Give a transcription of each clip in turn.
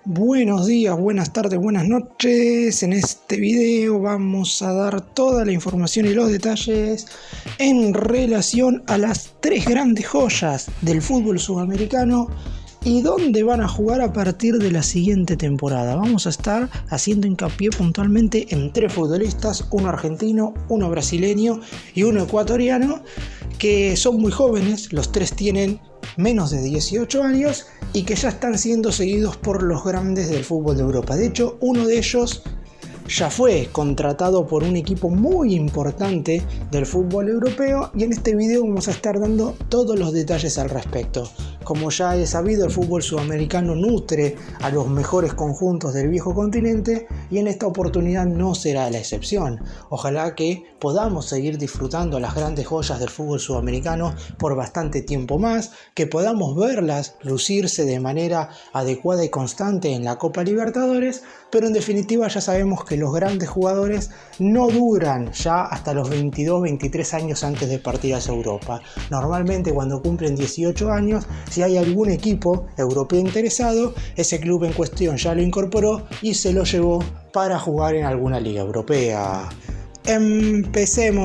Buenos días, buenas tardes, buenas noches. En este video vamos a dar toda la información y los detalles en relación a las tres grandes joyas del fútbol sudamericano y dónde van a jugar a partir de la siguiente temporada. Vamos a estar haciendo hincapié puntualmente en tres futbolistas, uno argentino, uno brasileño y uno ecuatoriano, que son muy jóvenes. Los tres tienen menos de 18 años y que ya están siendo seguidos por los grandes del fútbol de Europa. De hecho, uno de ellos ya fue contratado por un equipo muy importante del fútbol europeo y en este video vamos a estar dando todos los detalles al respecto. Como ya es sabido, el fútbol sudamericano nutre a los mejores conjuntos del viejo continente y en esta oportunidad no será la excepción. Ojalá que podamos seguir disfrutando las grandes joyas del fútbol sudamericano por bastante tiempo más, que podamos verlas lucirse de manera adecuada y constante en la Copa Libertadores, pero en definitiva ya sabemos que los grandes jugadores no duran ya hasta los 22-23 años antes de partir hacia Europa. Normalmente cuando cumplen 18 años, si hay algún equipo europeo interesado, ese club en cuestión ya lo incorporó y se lo llevó para jugar en alguna liga europea. ¡Empecemos!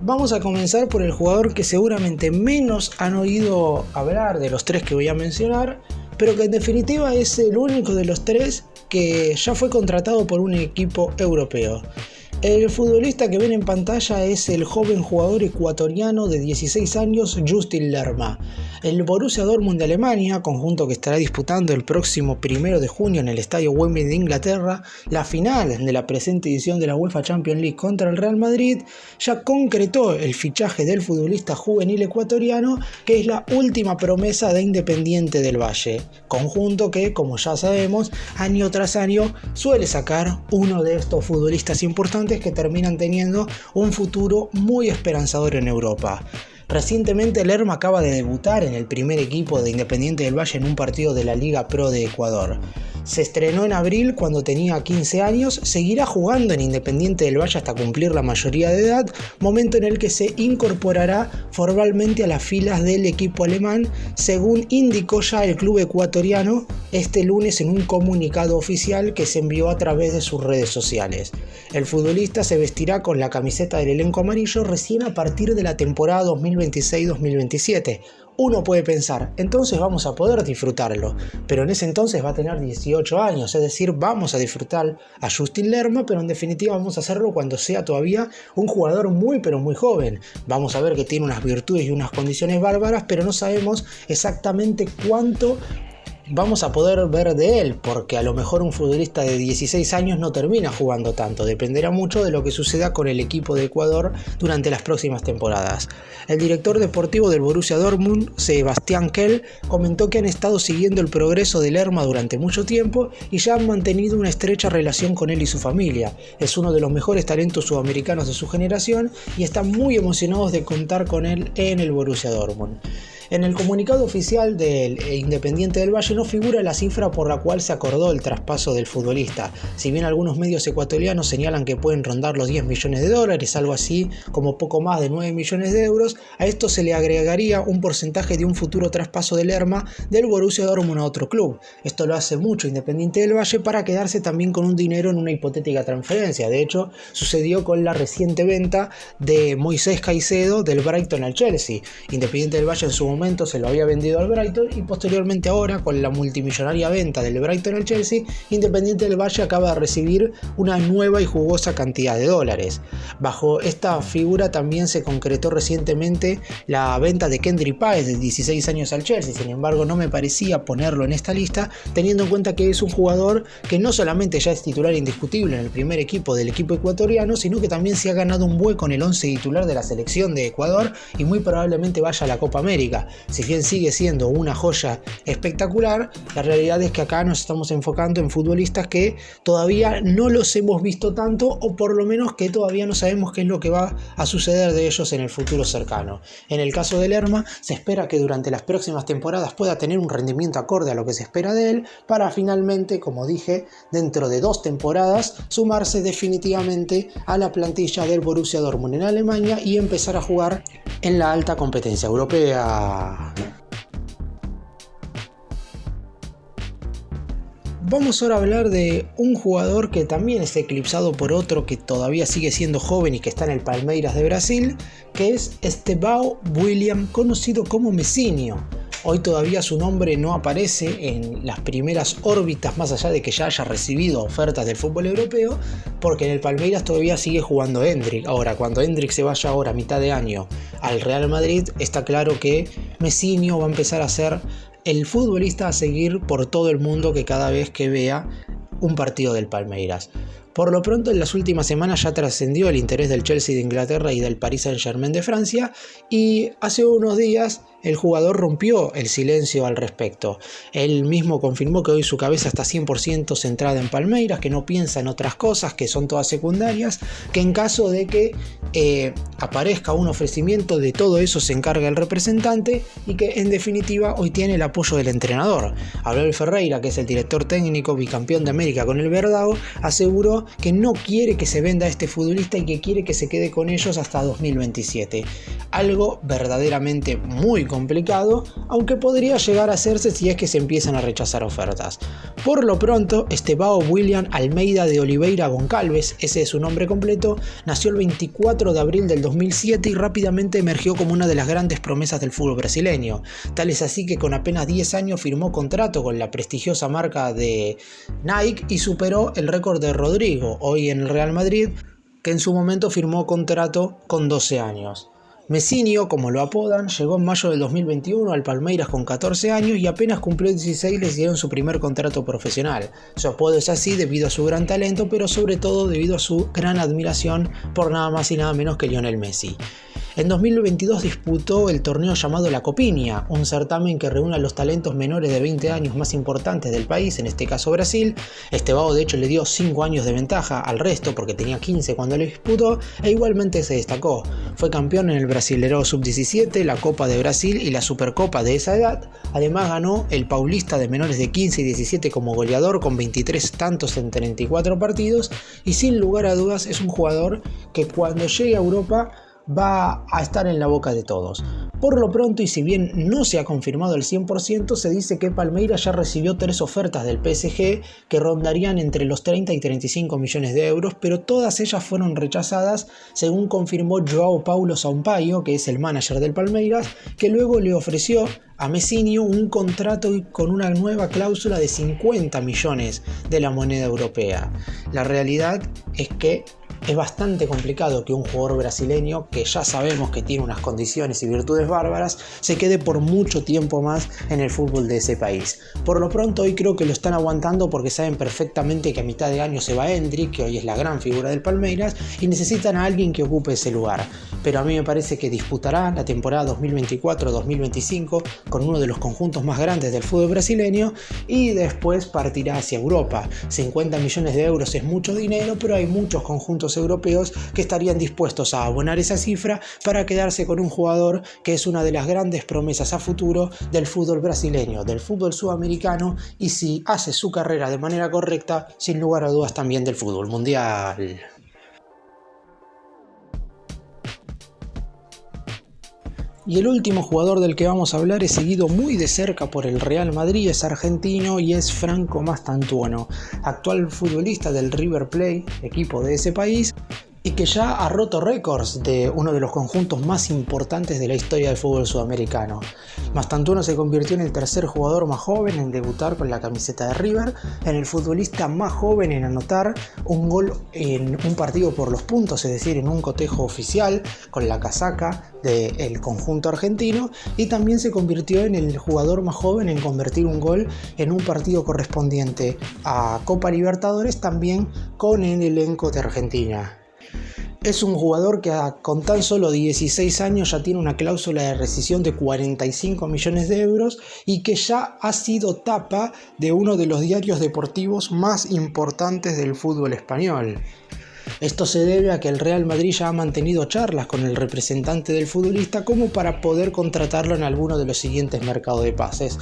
Vamos a comenzar por el jugador que seguramente menos han oído hablar de los tres que voy a mencionar, pero que en definitiva es el único de los tres que ya fue contratado por un equipo europeo. El futbolista que ven en pantalla es el joven jugador ecuatoriano de 16 años, Justin Lerma. El Borussia Dortmund de Alemania, conjunto que estará disputando el próximo 1 de junio en el estadio Wembley de Inglaterra, la final de la presente edición de la UEFA Champions League contra el Real Madrid, ya concretó el fichaje del futbolista juvenil ecuatoriano, que es la última promesa de Independiente del Valle, conjunto que, como ya sabemos, año tras año suele sacar uno de estos futbolistas importantes que terminan teniendo un futuro muy esperanzador en Europa. Recientemente Lerma acaba de debutar en el primer equipo de Independiente del Valle en un partido de la Liga Pro de Ecuador. Se estrenó en abril cuando tenía 15 años, seguirá jugando en Independiente del Valle hasta cumplir la mayoría de edad, momento en el que se incorporará formalmente a las filas del equipo alemán, según indicó ya el club ecuatoriano este lunes en un comunicado oficial que se envió a través de sus redes sociales. El futbolista se vestirá con la camiseta del elenco amarillo recién a partir de la temporada 2026-2027. Uno puede pensar, entonces vamos a poder disfrutarlo, pero en ese entonces va a tener 18 años, es decir, vamos a disfrutar a Justin Lerma, pero en definitiva vamos a hacerlo cuando sea todavía un jugador muy pero muy joven. Vamos a ver que tiene unas virtudes y unas condiciones bárbaras, pero no sabemos exactamente cuánto vamos a poder ver de él, porque a lo mejor un futbolista de 16 años no termina jugando tanto, dependerá mucho de lo que suceda con el equipo de Ecuador durante las próximas temporadas. El director deportivo del Borussia Dortmund, Sebastian Kehl, comentó que han estado siguiendo el progreso de Lerma durante mucho tiempo y ya han mantenido una estrecha relación con él y su familia. Es uno de los mejores talentos sudamericanos de su generación y están muy emocionados de contar con él en el Borussia Dortmund. En el comunicado oficial del Independiente del Valle no figura la cifra por la cual se acordó el traspaso del futbolista. Si bien algunos medios ecuatorianos señalan que pueden rondar los 10 millones de dólares, algo así como poco más de 9 millones de euros, a esto se le agregaría un porcentaje de un futuro traspaso de Lerma del Borussia Dortmund a otro club. Esto lo hace mucho Independiente del Valle para quedarse también con un dinero en una hipotética transferencia. De hecho, sucedió con la reciente venta de Moisés Caicedo del Brighton al Chelsea. Independiente del Valle en su momento se lo había vendido al Brighton y posteriormente ahora, con la multimillonaria venta del Brighton al Chelsea, Independiente del Valle acaba de recibir una nueva y jugosa cantidad de dólares. Bajo esta figura también se concretó recientemente la venta de Kendrick Páez de 16 años al Chelsea. Sin embargo, no me parecía ponerlo en esta lista, teniendo en cuenta que es un jugador que no solamente ya es titular indiscutible en el primer equipo del equipo ecuatoriano, sino que también se ha ganado un hueco en el 11 titular de la selección de Ecuador y muy probablemente vaya a la Copa América. Si bien sigue siendo una joya espectacular, la realidad es que acá nos estamos enfocando en futbolistas que todavía no los hemos visto tanto, o por lo menos que todavía no sabemos qué es lo que va a suceder de ellos en el futuro cercano. En el caso de Lerma, se espera que durante las próximas temporadas pueda tener un rendimiento acorde a lo que se espera de él, para finalmente, como dije, dentro de 2 temporadas, sumarse definitivamente a la plantilla del Borussia Dortmund en Alemania y empezar a jugar en la alta competencia europea. Vamos ahora a hablar de un jugador que también es eclipsado por otro que todavía sigue siendo joven y que está en el Palmeiras de Brasil, que es Estevão William, conocido como Messinho. Hoy todavía su nombre no aparece en las primeras órbitas, más allá de que ya haya recibido ofertas del fútbol europeo, porque en el Palmeiras todavía sigue jugando Endrick. Ahora, cuando Endrick se vaya ahora a mitad de año al Real Madrid, está claro que Messinho va a empezar a ser el futbolista a seguir por todo el mundo que cada vez que vea un partido del Palmeiras. Por lo pronto, en las últimas semanas ya trascendió el interés del Chelsea de Inglaterra y del Paris Saint-Germain de Francia, y hace unos días el jugador rompió el silencio al respecto. Él mismo confirmó que hoy su cabeza está 100% centrada en Palmeiras, que no piensa en otras cosas, que son todas secundarias, que en caso de que aparezca un ofrecimiento, de todo eso se encarga el representante, y que en definitiva hoy tiene el apoyo del entrenador. Abel Ferreira, que es el director técnico bicampeón de América con el Verdão, aseguró que no quiere que se venda a este futbolista y que quiere que se quede con ellos hasta 2027. Algo verdaderamente muy complicado, aunque podría llegar a hacerse si es que se empiezan a rechazar ofertas. Por lo pronto, Estevão William Almeida de Oliveira Goncalves, ese es su nombre completo, nació el 24 de abril del 2007 y rápidamente emergió como una de las grandes promesas del fútbol brasileño. Tal es así que con apenas 10 años firmó contrato con la prestigiosa marca de Nike y superó el récord de Rodrigo, hoy en el Real Madrid, que en su momento firmó contrato con 12 años. Messinho, como lo apodan, llegó en mayo del 2021 al Palmeiras con 14 años y apenas cumplió 16 les dieron su primer contrato profesional. Su apodo es así debido a su gran talento, pero sobre todo debido a su gran admiración por nada más y nada menos que Lionel Messi. En 2022 disputó el torneo llamado La Copinha, un certamen que reúne a los talentos menores de 20 años más importantes del país, en este caso Brasil. Estevão de hecho le dio 5 años de ventaja al resto porque tenía 15 cuando lo disputó, e igualmente se destacó. Fue campeón en el Brasileirão Sub-17, la Copa de Brasil y la Supercopa de esa edad. Además ganó el Paulista de menores de 15 y 17 como goleador con 23 tantos en 34 partidos, y sin lugar a dudas es un jugador que cuando llegue a Europa va a estar en la boca de todos. Por lo pronto, y si bien no se ha confirmado al 100%, se dice que Palmeiras ya recibió 3 ofertas del PSG que rondarían entre los 30 y 35 millones de euros, pero todas ellas fueron rechazadas, según confirmó João Paulo Sampaio, que es el manager del Palmeiras, que luego le ofreció a Messinho un contrato con una nueva cláusula de 50 millones de la moneda europea. La realidad es que es bastante complicado que un jugador brasileño, que ya sabemos que tiene unas condiciones y virtudes bárbaras, se quede por mucho tiempo más en el fútbol de ese país. Por lo pronto hoy creo que lo están aguantando porque saben perfectamente que a mitad de año se va Endrick, que hoy es la gran figura del Palmeiras, y necesitan a alguien que ocupe ese lugar. Pero a mí me parece que disputará la temporada 2024-2025 con uno de los conjuntos más grandes del fútbol brasileño y después partirá hacia Europa. 50 millones de euros es mucho dinero, pero hay muchos conjuntos europeos que estarían dispuestos a abonar esa cifra para quedarse con un jugador que es una de las grandes promesas a futuro del fútbol brasileño, del fútbol sudamericano, y si hace su carrera de manera correcta, sin lugar a dudas también del fútbol mundial. Y el último jugador del que vamos a hablar es seguido muy de cerca por el Real Madrid, es argentino y es Franco Mastantuono, actual futbolista del River Plate, equipo de ese país, y que ya ha roto récords de uno de los conjuntos más importantes de la historia del fútbol sudamericano. Mastantuono se convirtió en el tercer jugador más joven en debutar con la camiseta de River, en el futbolista más joven en anotar un gol en un partido por los puntos, es decir, en un cotejo oficial con la casaca del conjunto argentino, y también se convirtió en el jugador más joven en convertir un gol en un partido correspondiente a Copa Libertadores, también con el elenco de Argentina. Es un jugador que con tan solo 16 años ya tiene una cláusula de rescisión de 45 millones de euros y que ya ha sido tapa de uno de los diarios deportivos más importantes del fútbol español. Esto se debe a que el Real Madrid ya ha mantenido charlas con el representante del futbolista como para poder contratarlo en alguno de los siguientes mercados de pases.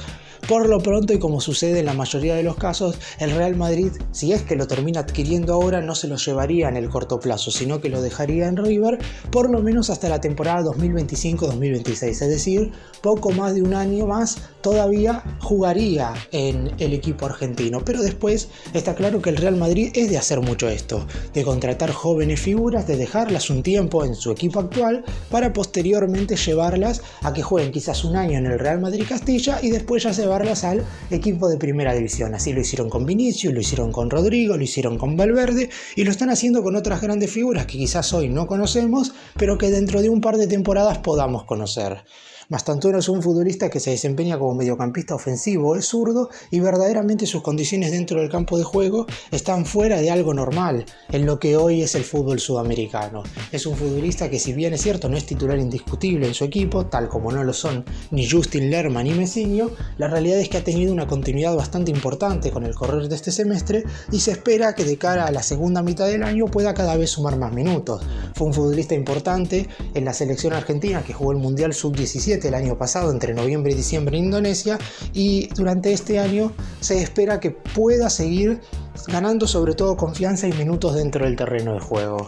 Por lo pronto, y como sucede en la mayoría de los casos, el Real Madrid, si es que lo termina adquiriendo ahora, no se lo llevaría en el corto plazo, sino que lo dejaría en River por lo menos hasta la temporada 2025-2026, es decir, poco más de un año más todavía jugaría en el equipo argentino. Pero después está claro que el Real Madrid es de hacer mucho esto, de contratar jóvenes figuras, de dejarlas un tiempo en su equipo actual para posteriormente llevarlas a que jueguen quizás un año en el Real Madrid Castilla y después ya llevarlas al equipo de primera división. Así lo hicieron con Vinicius, lo hicieron con Rodrigo, lo hicieron con Valverde y lo están haciendo con otras grandes figuras que quizás hoy no conocemos, pero que dentro de un par de temporadas podamos conocer. Mastantuono es un futbolista que se desempeña como mediocampista ofensivo, es zurdo y verdaderamente sus condiciones dentro del campo de juego están fuera de algo normal en lo que hoy es el fútbol sudamericano. Es un futbolista que, si bien es cierto no es titular indiscutible en su equipo, tal como no lo son ni Justin Lerma ni Messinho, la realidad es que ha tenido una continuidad bastante importante con el correr de este semestre y se espera que de cara a la segunda mitad del año pueda cada vez sumar más minutos. Fue un futbolista importante en la selección argentina que jugó el Mundial Sub-17 el año pasado entre noviembre y diciembre en Indonesia, y durante este año se espera que pueda seguir ganando sobre todo confianza y minutos dentro del terreno de juego.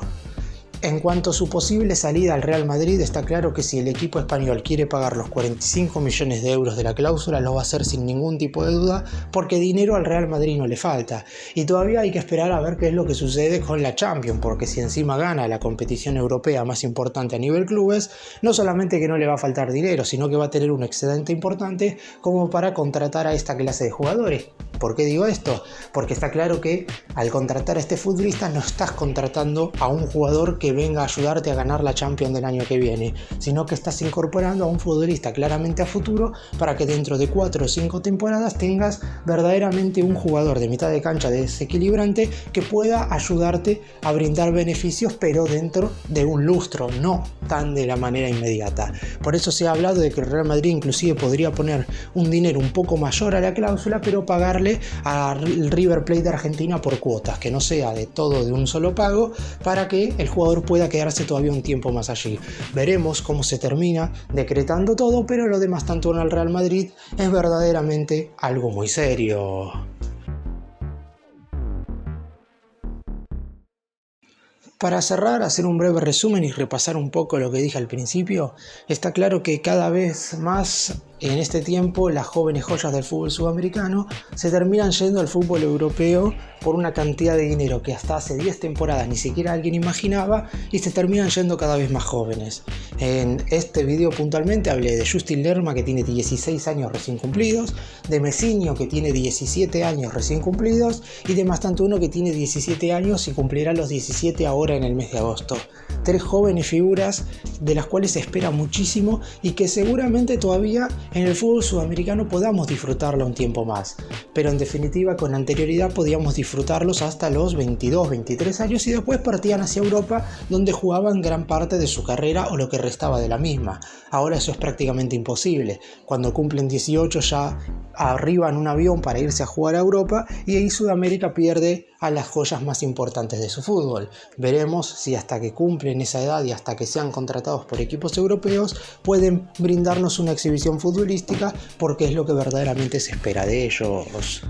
En cuanto a su posible salida al Real Madrid, está claro que si el equipo español quiere pagar los 45 millones de euros de la cláusula, lo va a hacer sin ningún tipo de duda, porque dinero al Real Madrid no le falta. Y todavía hay que esperar a ver qué es lo que sucede con la Champions, porque si encima gana la competición europea más importante a nivel clubes, no solamente que no le va a faltar dinero, sino que va a tener un excedente importante como para contratar a esta clase de jugadores. ¿Por qué digo esto? Porque está claro que al contratar a este futbolista no estás contratando a un jugador que venga a ayudarte a ganar la Champions del año que viene, sino que estás incorporando a un futbolista claramente a futuro para que dentro de 4 o 5 temporadas tengas verdaderamente un jugador de mitad de cancha desequilibrante que pueda ayudarte a brindar beneficios, pero dentro de un lustro, no tan de la manera inmediata. Por eso se ha hablado de que el Real Madrid inclusive podría poner un dinero un poco mayor a la cláusula, pero pagarle al River Plate de Argentina por cuotas, que no sea de todo de un solo pago, para que el jugador pueda quedarse todavía un tiempo más allí. Veremos cómo se termina decretando todo, pero lo de Mastantuono al Real Madrid es verdaderamente algo muy serio. Para cerrar, hacer un breve resumen y repasar un poco lo que dije al principio, está claro que cada vez más en este tiempo las jóvenes joyas del fútbol sudamericano se terminan yendo al fútbol europeo por una cantidad de dinero que hasta hace 10 temporadas ni siquiera alguien imaginaba, y se terminan yendo cada vez más jóvenes. En este video puntualmente hablé de Justin Lerma, que tiene 16 años recién cumplidos, de Messinho, que tiene 17 años recién cumplidos, y de Mastantuono, que tiene 17 años y cumplirá los 17 ahora en el mes de agosto. 3 jóvenes figuras de las cuales se espera muchísimo y que seguramente todavía en el fútbol sudamericano podamos disfrutarlo un tiempo más, pero en definitiva con anterioridad podíamos disfrutarlos hasta los 22, 23 años y después partían hacia Europa, donde jugaban gran parte de su carrera o lo que restaba de la misma. Ahora eso es prácticamente imposible. Cuando cumplen 18 ya arriban un avión para irse a jugar a Europa, y ahí Sudamérica pierde a las joyas más importantes de su fútbol. Veremos si hasta que cumplen esa edad y hasta que sean contratados por equipos europeos pueden brindarnos una exhibición futbolística, porque es lo que verdaderamente se espera de ellos.